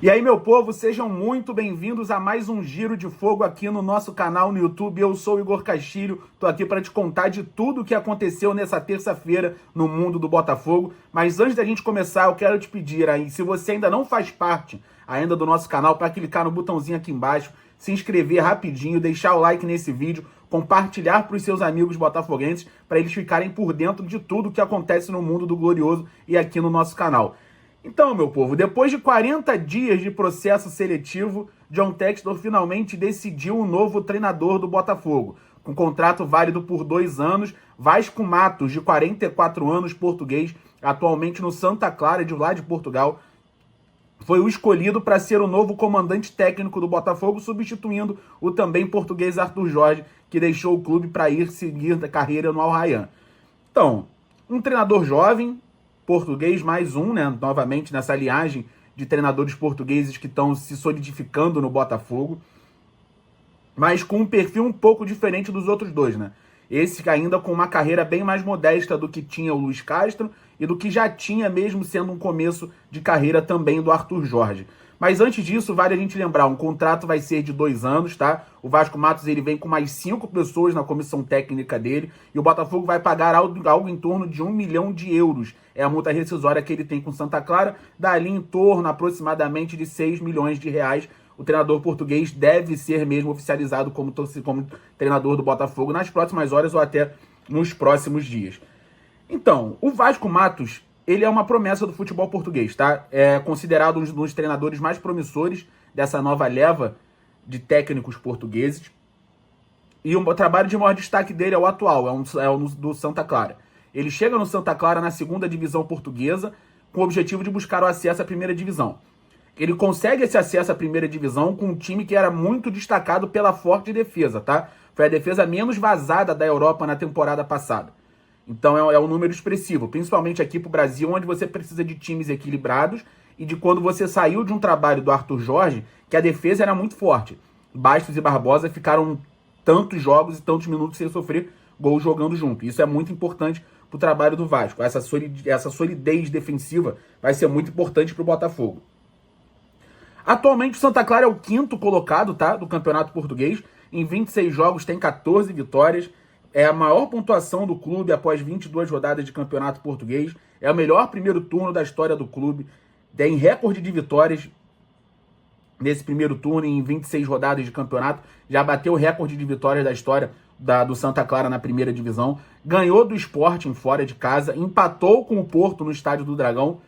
E aí, meu povo, sejam muito bem-vindos a mais um Giro de Fogo aqui no nosso canal no YouTube. Eu sou o Igor Castilho, tô aqui para te contar de tudo o que aconteceu nessa terça-feira no mundo do Botafogo. Mas antes da gente começar, eu quero te pedir aí, se você ainda não faz parte ainda do nosso canal, para clicar no botãozinho aqui embaixo, se inscrever rapidinho, deixar o like nesse vídeo, compartilhar para os seus amigos botafoguenses, para eles ficarem por dentro de tudo que acontece no mundo do Glorioso e aqui no nosso canal. Então, meu povo, depois de 40 dias de processo seletivo, John Textor finalmente decidiu um novo treinador do Botafogo. Com contrato válido por 2 anos, Vasco Matos, de 44 anos, português, atualmente no Santa Clara, de lá de Portugal, foi o escolhido para ser o novo comandante técnico do Botafogo, substituindo o também português Arthur Jorge, que deixou o clube para ir seguir a carreira no Al Rayyan. Então, um treinador jovem, português, mais um, né, novamente nessa linhagem de treinadores portugueses que estão se solidificando no Botafogo, mas com um perfil um pouco diferente dos outros dois, né? Esse ainda com uma carreira bem mais modesta do que tinha o Luiz Castro e do que já tinha mesmo sendo um começo de carreira também do Arthur Jorge. Mas antes disso, vale a gente lembrar, um contrato vai ser de 2 anos, tá? O Vasco Matos ele vem com mais 5 pessoas na comissão técnica dele e o Botafogo vai pagar algo em torno de 1 milhão de euros. É a multa rescisória que ele tem com Santa Clara, dali em torno aproximadamente de 6 milhões de reais. O treinador português deve ser mesmo oficializado como treinador do Botafogo nas próximas horas ou até nos próximos dias. Então, o Vasco Matos, ele é uma promessa do futebol português, tá? É considerado um dos treinadores mais promissores dessa nova leva de técnicos portugueses. E o trabalho de maior destaque dele é o atual, é o do Santa Clara. Ele chega no Santa Clara na 2ª divisão portuguesa com o objetivo de buscar o acesso à 1ª divisão. Ele consegue esse acesso à 1ª divisão com um time que era muito destacado pela forte defesa, tá? Foi a defesa menos vazada da Europa na temporada passada. Então é um número expressivo, principalmente aqui pro Brasil, onde você precisa de times equilibrados e de quando você saiu de um trabalho do Arthur Jorge, que a defesa era muito forte. Bastos e Barbosa ficaram tantos jogos e tantos minutos sem sofrer gol jogando junto. Isso é muito importante pro trabalho do Vasco. Essa solidez defensiva vai ser muito importante pro Botafogo. Atualmente o Santa Clara é o 5º colocado, tá, do Campeonato Português. Em 26 jogos tem 14 vitórias. É a maior pontuação do clube após 22 rodadas de Campeonato Português. É o melhor primeiro turno da história do clube. Tem recorde de vitórias nesse primeiro turno em 26 rodadas de campeonato. Já bateu o recorde de vitórias da história do Santa Clara na 1ª divisão. Ganhou do Sporting fora de casa. Empatou com o Porto no Estádio do Dragão.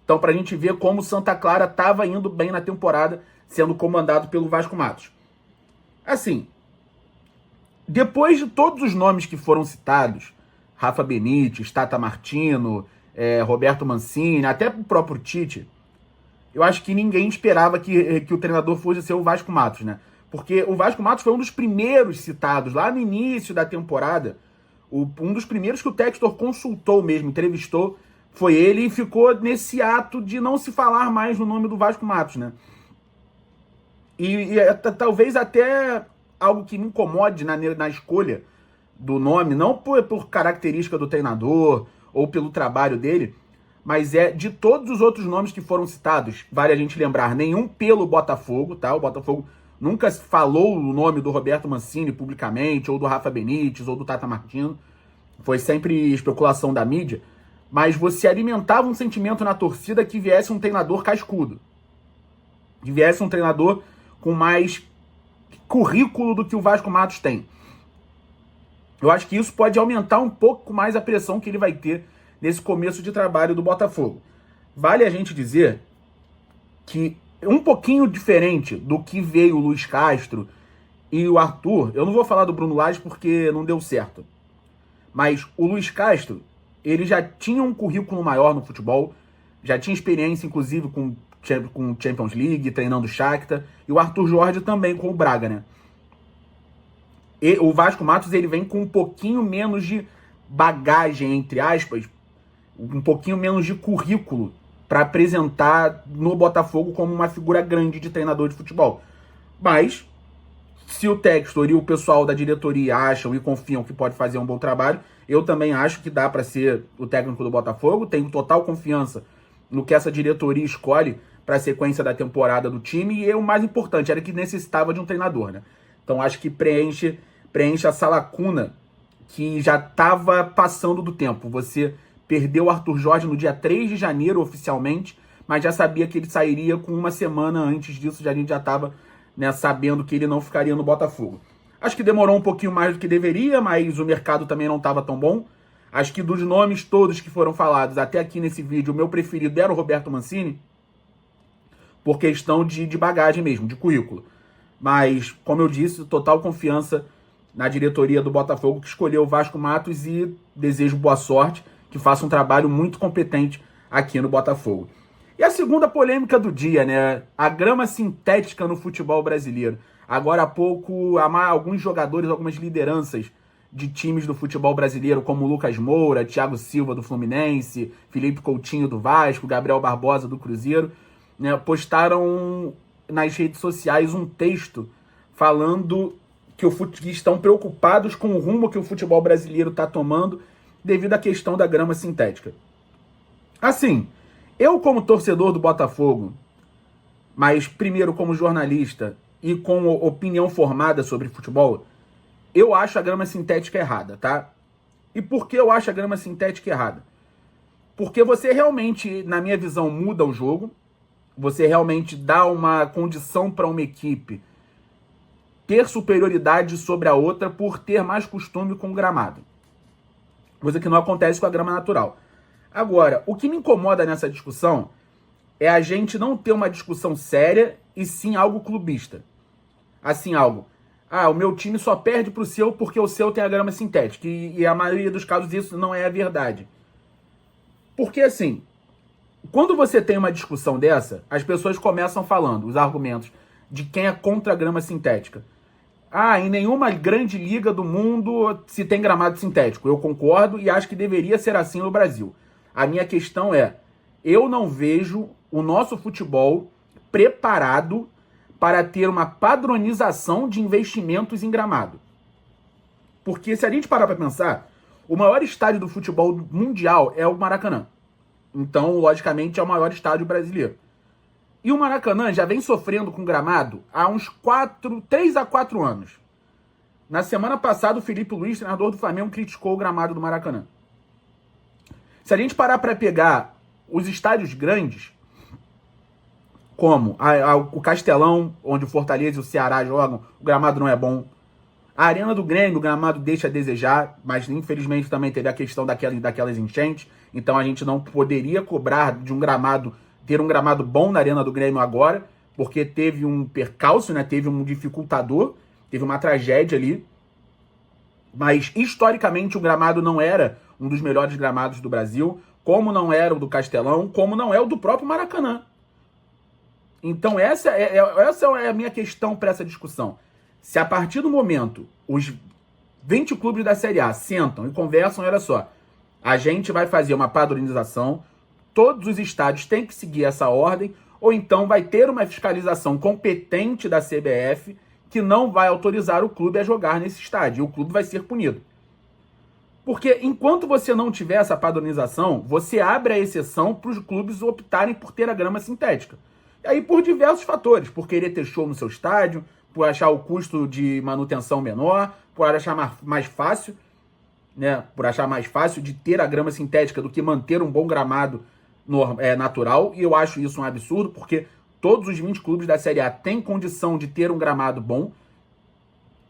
Então, para a gente ver como o Santa Clara estava indo bem na temporada, sendo comandado pelo Vasco Matos. Assim, depois de todos os nomes que foram citados, Rafa Benítez, Tata Martino, Roberto Mancini, até o próprio Tite, eu acho que ninguém esperava que o treinador fosse ser o Vasco Matos, né? Porque o Vasco Matos foi um dos primeiros citados lá no início da temporada, um dos primeiros que o Textor consultou mesmo, entrevistou, foi ele e ficou nesse ato de não se falar mais no nome do Vasco Matos, né? E talvez até algo que me incomode na escolha do nome, não por característica do treinador ou pelo trabalho dele, mas é de todos os outros nomes que foram citados, vale a gente lembrar, nenhum pelo Botafogo, tá? O Botafogo nunca falou o nome do Roberto Mancini publicamente, ou do Rafa Benítez, ou do Tata Martino, foi sempre especulação da mídia, mas você alimentava um sentimento na torcida que viesse um treinador cascudo, que viesse um treinador com mais currículo do que o Vasco Matos tem. Eu acho que isso pode aumentar um pouco mais a pressão que ele vai ter nesse começo de trabalho do Botafogo. Vale a gente dizer que um pouquinho diferente do que veio o Luiz Castro e o Arthur, eu não vou falar do Bruno Lage porque não deu certo, mas o Luiz Castro, ele já tinha um currículo maior no futebol, já tinha experiência, inclusive, com Champions League, treinando o Shakhtar, e o Arthur Jorge também com o Braga, né? E o Vasco Matos, ele vem com um pouquinho menos de bagagem, entre aspas, um pouquinho menos de currículo para apresentar no Botafogo como uma figura grande de treinador de futebol. Mas, se o Textor e o pessoal da diretoria acham e confiam que pode fazer um bom trabalho, eu também acho que dá para ser o técnico do Botafogo, tenho total confiança no que essa diretoria escolhe para a sequência da temporada do time, e o mais importante era que necessitava de um treinador, né? Então acho que preenche essa lacuna que já estava passando do tempo. Você perdeu o Arthur Jorge no dia 3 de janeiro oficialmente, mas já sabia que ele sairia com uma semana antes disso, a gente já estava, né, sabendo que ele não ficaria no Botafogo. Acho que demorou um pouquinho mais do que deveria, mas o mercado também não estava tão bom. Acho que dos nomes todos que foram falados até aqui nesse vídeo, o meu preferido era o Roberto Mancini, por questão de bagagem mesmo, de currículo. Mas, como eu disse, total confiança na diretoria do Botafogo, que escolheu o Vasco Matos, e desejo boa sorte, que faça um trabalho muito competente aqui no Botafogo. E a segunda polêmica do dia, né? A grama sintética no futebol brasileiro. Agora há pouco, alguns jogadores, algumas lideranças de times do futebol brasileiro, como Lucas Moura, Thiago Silva do Fluminense, Felipe Coutinho do Vasco, Gabriel Barbosa do Cruzeiro, né, postaram nas redes sociais um texto falando que estão preocupados com o rumo que o futebol brasileiro está tomando devido à questão da grama sintética. Assim, eu como torcedor do Botafogo, mas primeiro como jornalista e com opinião formada sobre futebol, eu acho a grama sintética errada, tá? E por que eu acho a grama sintética errada? Porque você realmente, na minha visão, muda o jogo, você realmente dá uma condição para uma equipe ter superioridade sobre a outra por ter mais costume com o gramado. Coisa que não acontece com a grama natural. Agora, o que me incomoda nessa discussão é a gente não ter uma discussão séria e sim algo clubista. Assim, algo... o meu time só perde pro seu porque o seu tem a grama sintética. E a maioria dos casos isso não é a verdade. Porque assim, quando você tem uma discussão dessa, as pessoas começam falando os argumentos de quem é contra a grama sintética. Em nenhuma grande liga do mundo se tem gramado sintético. Eu concordo e acho que deveria ser assim no Brasil. A minha questão é, eu não vejo o nosso futebol preparado para ter uma padronização de investimentos em gramado. Porque se a gente parar para pensar, o maior estádio do futebol mundial é o Maracanã. Então, logicamente, é o maior estádio brasileiro. E o Maracanã já vem sofrendo com gramado há uns 3 a 4 anos. Na semana passada, o Felipe Luiz, treinador do Flamengo, criticou o gramado do Maracanã. Se a gente parar para pegar os estádios grandes, como o Castelão, onde o Fortaleza e o Ceará jogam, o gramado não é bom. A Arena do Grêmio, o gramado deixa a desejar, mas infelizmente também teve a questão daquelas enchentes, então a gente não poderia cobrar de ter um gramado bom na Arena do Grêmio agora, porque teve um percalço, né? Teve um dificultador, teve uma tragédia ali, mas historicamente o gramado não era um dos melhores gramados do Brasil, como não era o do Castelão, como não é o do próprio Maracanã. Então essa é a minha questão para essa discussão. Se a partir do momento os 20 clubes da Série A sentam e conversam, olha só, a gente vai fazer uma padronização, todos os estádios têm que seguir essa ordem, ou então vai ter uma fiscalização competente da CBF que não vai autorizar o clube a jogar nesse estádio, e o clube vai ser punido. Porque enquanto você não tiver essa padronização, você abre a exceção para os clubes optarem por ter a grama sintética. E aí por diversos fatores, por querer ter show no seu estádio, por achar o custo de manutenção menor, por achar mais fácil, né? Por achar mais fácil de ter a grama sintética do que manter um bom gramado natural. E eu acho isso um absurdo, porque todos os 20 clubes da Série A têm condição de ter um gramado bom.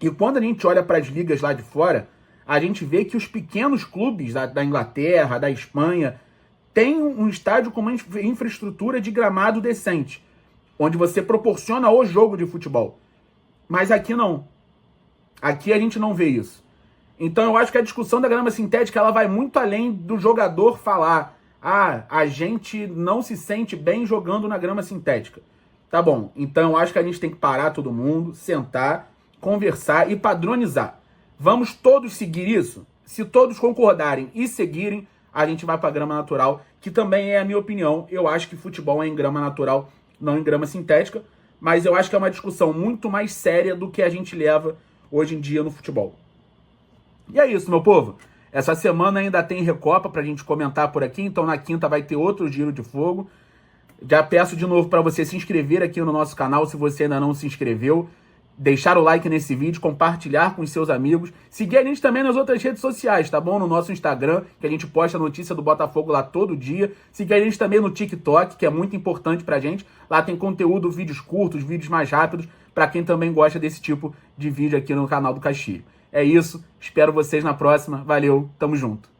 E quando a gente olha para as ligas lá de fora, a gente vê que os pequenos clubes da Inglaterra, da Espanha, têm um estádio com uma infraestrutura de gramado decente, onde você proporciona o jogo de futebol. Mas aqui não. Aqui a gente não vê isso. Então eu acho que a discussão da grama sintética ela vai muito além do jogador falar: a gente não se sente bem jogando na grama sintética. Tá bom, então eu acho que a gente tem que parar todo mundo, sentar, conversar e padronizar. Vamos todos seguir isso? Se todos concordarem e seguirem, a gente vai para a grama natural, que também é a minha opinião. Eu acho que futebol é em grama natural, não em grama sintética, mas eu acho que é uma discussão muito mais séria do que a gente leva hoje em dia no futebol. E é isso, meu povo. Essa semana ainda tem Recopa pra gente comentar por aqui, então na quinta vai ter outro Giro de Fogo. Já peço de novo para você se inscrever aqui no nosso canal se você ainda não se inscreveu, deixar o like nesse vídeo, compartilhar com os seus amigos, seguir a gente também nas outras redes sociais, tá bom? No nosso Instagram, que a gente posta notícia do Botafogo lá todo dia. Seguir a gente também no TikTok, que é muito importante pra gente. Lá tem conteúdo, vídeos curtos, vídeos mais rápidos, pra quem também gosta desse tipo de vídeo aqui no canal do Castilho. É isso, espero vocês na próxima. Valeu, tamo junto.